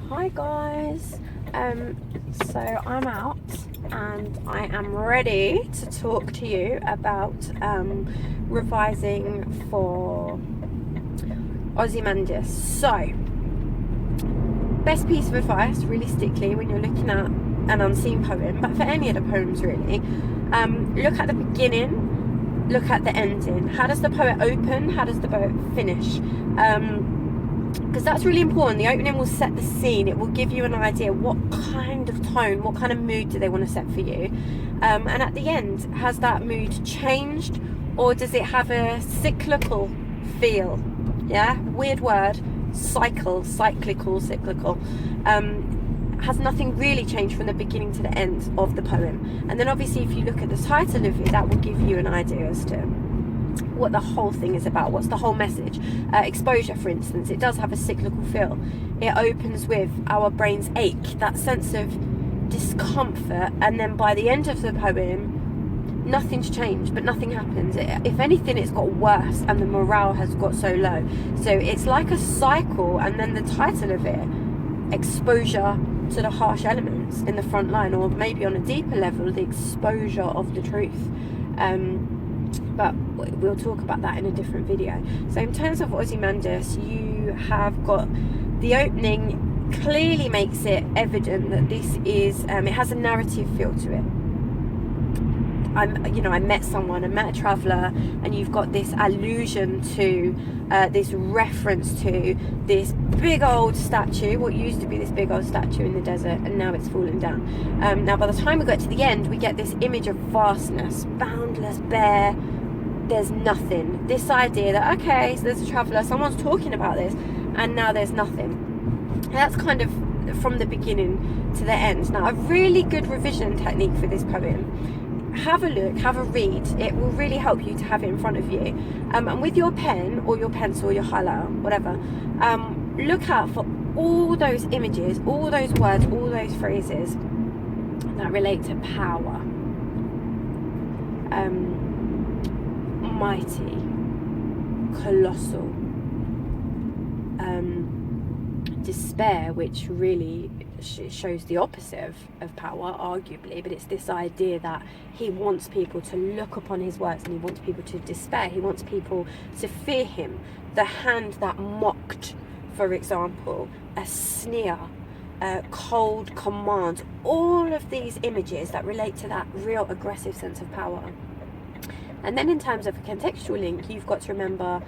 Hi guys, so I'm out and I am ready to talk to you about revising for Ozymandias. So, best piece of advice realistically when you're looking at an unseen poem, but for any of the poems really, look at the beginning, look at the ending. How does the poet open? How does the poet finish? Because that's really important. The opening will set the scene. It will give you an idea what kind of tone, what kind of mood do they want to set for you, and at the end, has that mood changed, or does it have a cyclical feel? Yeah, weird word. Cyclical. Has nothing really changed from the beginning to the end of the poem? And then obviously if you look at the title of it, that will give you an idea as to what the whole thing is about. What's the whole message? Exposure, for instance, it does have a cyclical feel. It opens with our brains ache, that sense of discomfort, and then by the end of the poem, nothing's changed, but nothing happens. If anything, it's got worse, and the morale has got so low. So it's like a cycle, and then the title of it, exposure to the harsh elements in the front line, or maybe on a deeper level, the exposure of the truth. But we'll talk about that in a different video. So in terms of Ozymandias, you have got the opening clearly makes it evident that this is, it has a narrative feel to it. I met someone, I met a traveller, and you've got this allusion to, this reference to this big old statue, what used to be this big old statue in the desert, and now it's fallen down. Now by the time we get to the end, we get this image of vastness, boundless, bare, there's nothing. This idea that, okay, so there's a traveller, someone's talking about this, and now there's nothing. And that's kind of from the beginning to the end. Now, a really good revision technique for this poem, have a look, have a read. It will really help you to have it in front of you. And with your pen or your pencil, your highlighter, whatever, look out for all those images, all those words, all those phrases that relate to power. Mighty, colossal, despair, which really shows the opposite of power, arguably, but it's this idea that he wants people to look upon his works and he wants people to despair, he wants people to fear him. The hand that mocked, for example, a sneer, cold command, all of these images that relate to that real aggressive sense of power. And then in terms of a contextual link, you've got to remember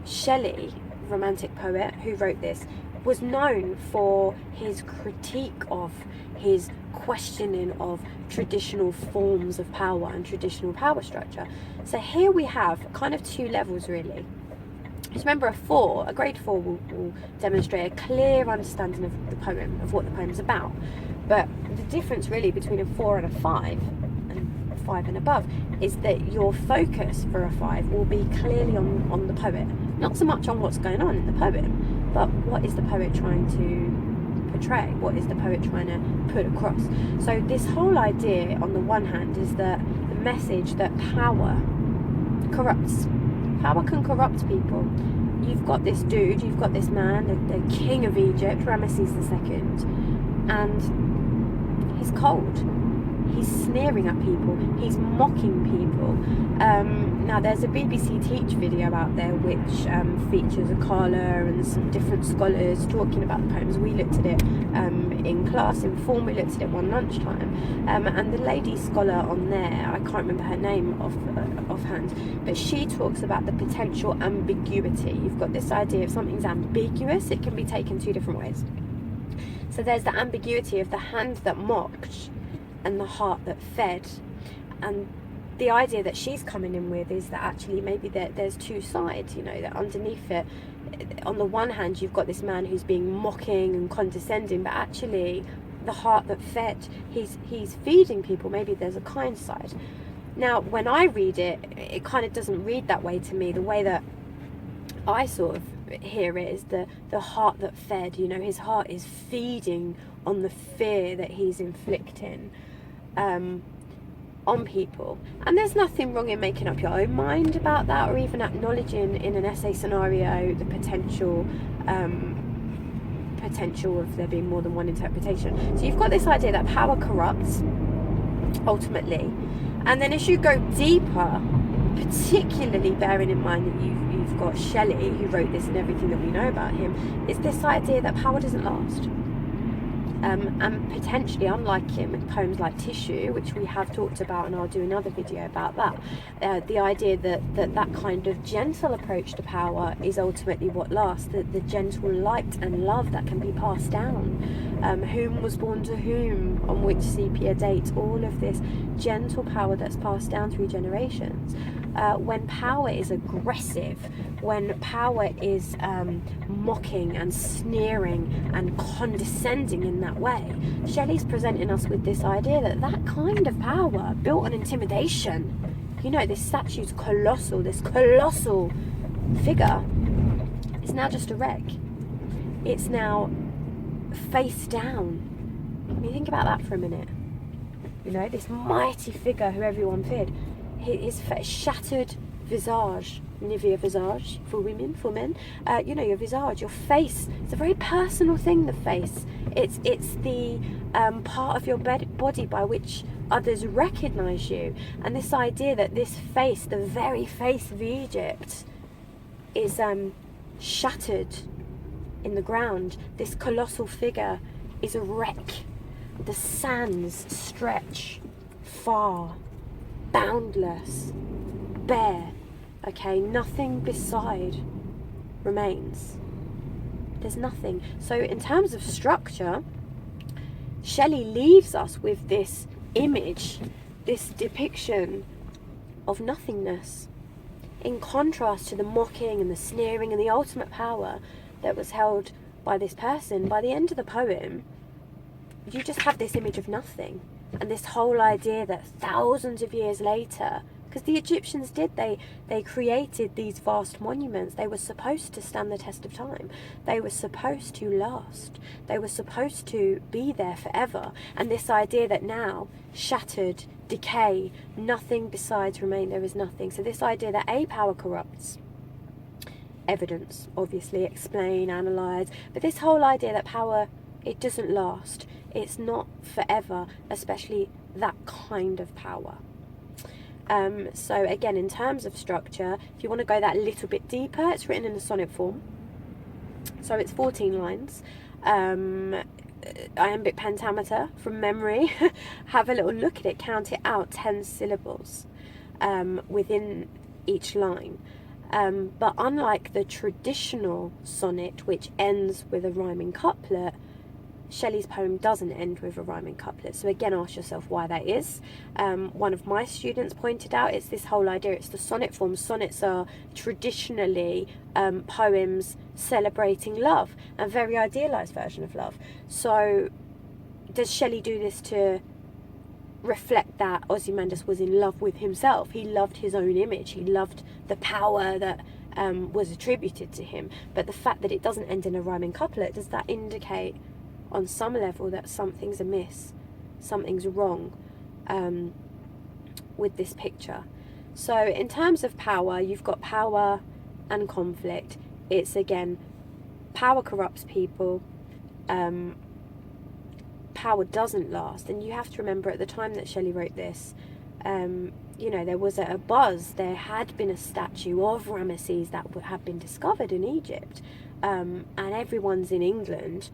Shelley, romantic poet who wrote this, was known for his critique of, his questioning of traditional forms of power and traditional power structure. So here we have kind of two levels really. Just remember a grade 4 will demonstrate a clear understanding of the poem, of what the poem is about. But the difference really between a 4 and a 5, 5 and above, is that your focus for a 5 will be clearly on the poet, not so much on what's going on in the poem, but what is the poet trying to portray, what is the poet trying to put across. So this whole idea on the one hand is that the message that power corrupts. Power can corrupt people. You've got this dude, you've got this man, the king of Egypt, Ramesses II, and he's cold. He's sneering at people, he's mocking people. Now there's a BBC Teach video out there which features a Carla and some different scholars talking about the poems. We looked at it in class, in form, we looked at it one lunchtime, and the lady scholar on there, I can't remember her name offhand, but she talks about the potential ambiguity. You've got this idea, if something's ambiguous, it can be taken two different ways. So there's the ambiguity of the hand that mocked and the heart that fed. And the idea that she's coming in with is that actually maybe there's two sides, that underneath it, on the one hand you've got this man who's being mocking and condescending, but actually the heart that fed, he's feeding people. Maybe there's a kind side. Now when I read it, it kind of doesn't read that way to me. The way that I sort of hear it is the heart that fed, his heart is feeding on the fear that he's inflicting on people. And there's nothing wrong in making up your own mind about that, or even acknowledging in an essay scenario the potential potential of there being more than one interpretation. So you've got this idea that power corrupts, ultimately. And then as you go deeper, particularly bearing in mind that you've got Shelley, who wrote this and everything that we know about him, is this idea that power doesn't last. And potentially, unlike him, in poems like Tissue, which we have talked about, and I'll do another video about that, the idea that kind of gentle approach to power is ultimately what lasts, the gentle light and love that can be passed down, whom was born to whom, on which sepia date, all of this gentle power that's passed down through generations. When power is aggressive, when power is mocking and sneering and condescending in that way, Shelley's presenting us with this idea that kind of power, built on intimidation, you know, this statue's colossal, this colossal figure, is now just a wreck. It's now face down. I mean, think about that for a minute. You know, this mighty figure who everyone feared, his shattered visage, Nivea visage for women, for men, you know, your visage, your face. It's a very personal thing, the face. It's the part of your body by which others recognise you. And this idea that this face, the very face of Egypt, is shattered in the ground. This colossal figure is a wreck. The sands stretch far, boundless, bare. Okay, nothing beside remains. There's nothing. So in terms of structure, Shelley leaves us with this image, this depiction of nothingness, in contrast to the mocking and the sneering and the ultimate power that was held by this person. By the end of the poem, you just have this image of nothing, and this whole idea that thousands of years later, because the Egyptians did, they created these vast monuments. They were supposed to stand the test of time. They were supposed to last. They were supposed to be there forever. And this idea that now, shattered, decay, nothing besides remain, there is nothing. So this idea that power corrupts. Evidence, obviously, explain, analyse. But this whole idea that power, it doesn't last. It's not forever, especially that kind of power. So again, in terms of structure, if you want to go that little bit deeper, it's written in a sonnet form. So it's 14 lines. Iambic pentameter from memory. Have a little look at it, count it out, 10 syllables within each line. But unlike the traditional sonnet, which ends with a rhyming couplet, Shelley's poem doesn't end with a rhyming couplet. So again, ask yourself why that is. One of my students pointed out it's this whole idea, it's the sonnet form. Sonnets are traditionally poems celebrating love, a very idealised version of love. So does Shelley do this to reflect that Ozymandias was in love with himself? He loved his own image. He loved the power that was attributed to him. But the fact that it doesn't end in a rhyming couplet, does that indicate on some level that something's amiss, something's wrong with this picture? So in terms of power, you've got power and conflict. It's again, power corrupts people, power doesn't last. And you have to remember, at the time that Shelley wrote this, you know, there was a buzz. There had been a statue of Ramesses that had been discovered in Egypt, and everyone's in England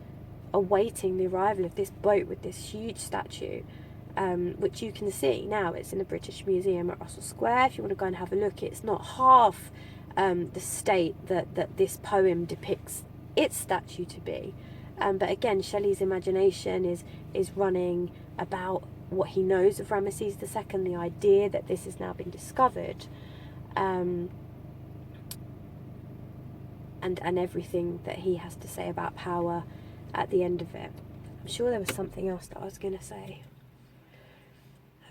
awaiting the arrival of this boat with this huge statue, which you can see now. It's in the British Museum at Russell Square. If you want to go and have a look, it's not half the state that this poem depicts its statue to be. But again, Shelley's imagination is running about what he knows of Ramesses II, the idea that this has now been discovered, and everything that he has to say about power at the end of it. I'm sure there was something else that I was going to say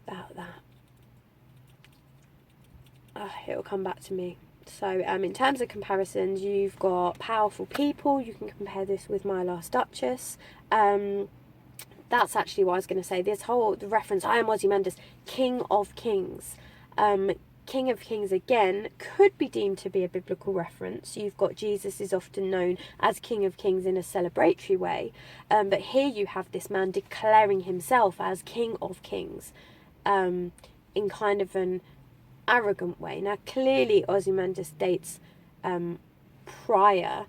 about that. It'll come back to me. So in terms of comparisons, you've got powerful people. You can compare this with My Last Duchess. That's actually what I was going to say. The reference, I am Ozymandias, King of Kings. King of Kings, again, could be deemed to be a biblical reference. You've got Jesus is often known as King of Kings in a celebratory way. But here you have this man declaring himself as King of Kings in kind of an arrogant way. Now, clearly, Ozymandias dates prior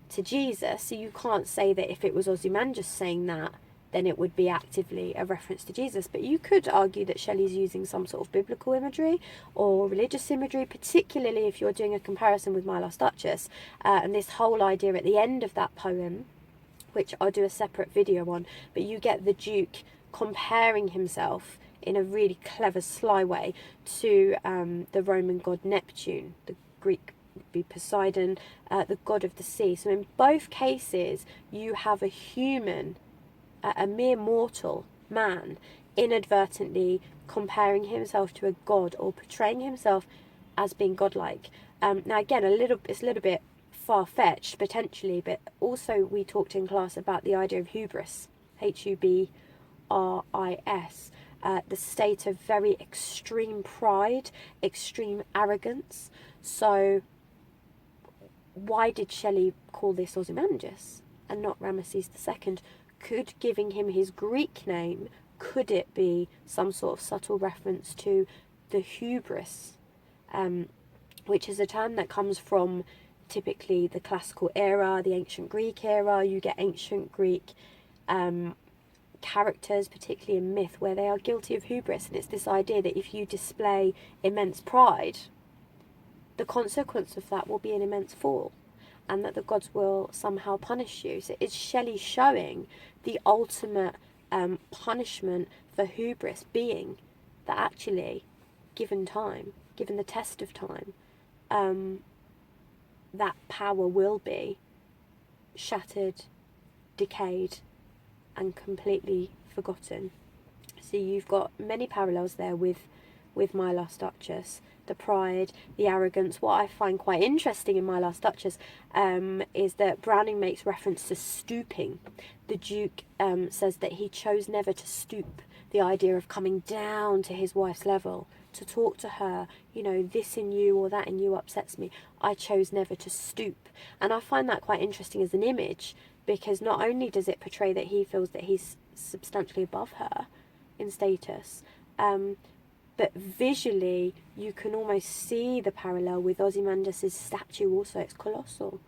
to Jesus, so you can't say that if it was Ozymandias saying that, then it would be actively a reference to Jesus. But you could argue that Shelley's using some sort of biblical imagery or religious imagery, particularly if you're doing a comparison with My Last Duchess. And this whole idea at the end of that poem, which I'll do a separate video on, but you get the Duke comparing himself in a really clever, sly way to the Roman god Neptune. The Greek would be Poseidon, the god of the sea. So in both cases, you have a human, a mere mortal man, inadvertently comparing himself to a god or portraying himself as being godlike. Now again, it's a little bit far-fetched potentially, but also we talked in class about the idea of hubris, Hubris, the state of very extreme pride, extreme arrogance. So why did Shelley call this Ozymandias and not Ramesses II? Could giving him his Greek name, could it be some sort of subtle reference to the hubris, which is a term that comes from typically the classical era, the ancient Greek era? You get ancient Greek characters, particularly in myth, where they are guilty of hubris, and it's this idea that if you display immense pride, the consequence of that will be an immense fall, and that the gods will somehow punish you. So it's Shelley showing the ultimate punishment for hubris being that actually, given time, given the test of time, that power will be shattered, decayed, and completely forgotten. So you've got many parallels there with My Last Duchess. The pride, the arrogance. What I find quite interesting in My Last Duchess is that Browning makes reference to stooping. The Duke says that he chose never to stoop, the idea of coming down to his wife's level, to talk to her, this in you or that in you upsets me. I chose never to stoop. And I find that quite interesting as an image, because not only does it portray that he feels that he's substantially above her in status, but visually, you can almost see the parallel with Ozymandias' statue also. It's colossal.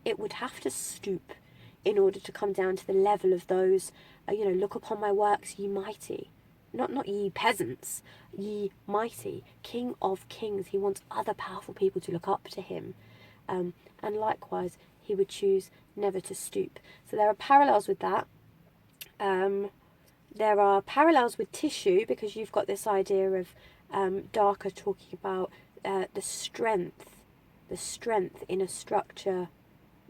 It would have to stoop in order to come down to the level of those, look upon my works, ye mighty. Not ye peasants, ye mighty. King of kings. He wants other powerful people to look up to him. And likewise, he would choose never to stoop. So there are parallels with that. There are parallels with tissue, because you've got this idea of Darker talking about the strength in a structure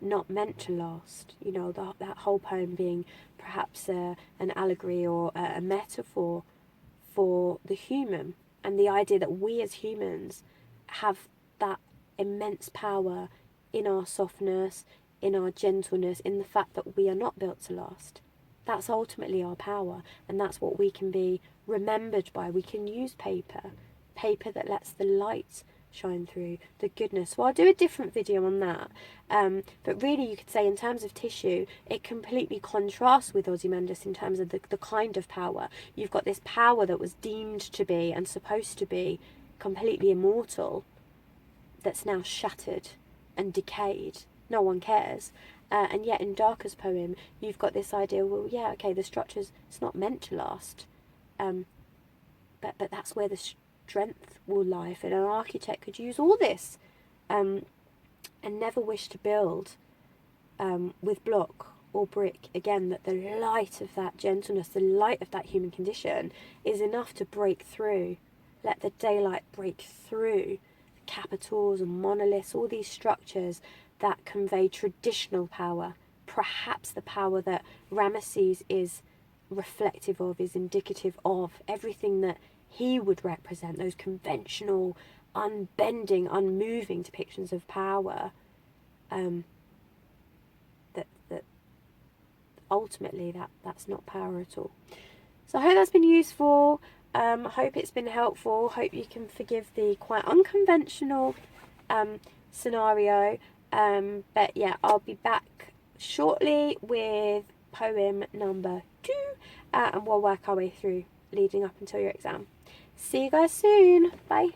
not meant to last. That whole poem being perhaps an allegory or a metaphor for the human, and the idea that we as humans have that immense power in our softness, in our gentleness, in the fact that we are not built to last. That's ultimately our power, and that's what we can be remembered by. We can use paper that lets the light shine through, the goodness. So I'll do a different video on that. But really, you could say in terms of tissue, it completely contrasts with Ozymandias in terms of the kind of power. You've got this power that was deemed to be and supposed to be completely immortal, that's now shattered and decayed. No one cares. And yet in Darker's poem, you've got this idea, well, yeah, okay, the structure's, it's not meant to last. But that's where the strength will lie. And an architect could use all this and never wish to build with block or brick. Again, that the light of that gentleness, the light of that human condition is enough to break through. Let the daylight break through capitals and monoliths, all these structures that convey traditional power, perhaps the power that Ramesses is reflective of, is indicative of, everything that he would represent, those conventional, unbending, unmoving depictions of power, that ultimately that's not power at all. So I hope that's been useful. Hope it's been helpful. Hope you can forgive the quite unconventional scenario. But yeah, I'll be back shortly with poem number 2, and we'll work our way through leading up until your exam. See you guys soon. Bye.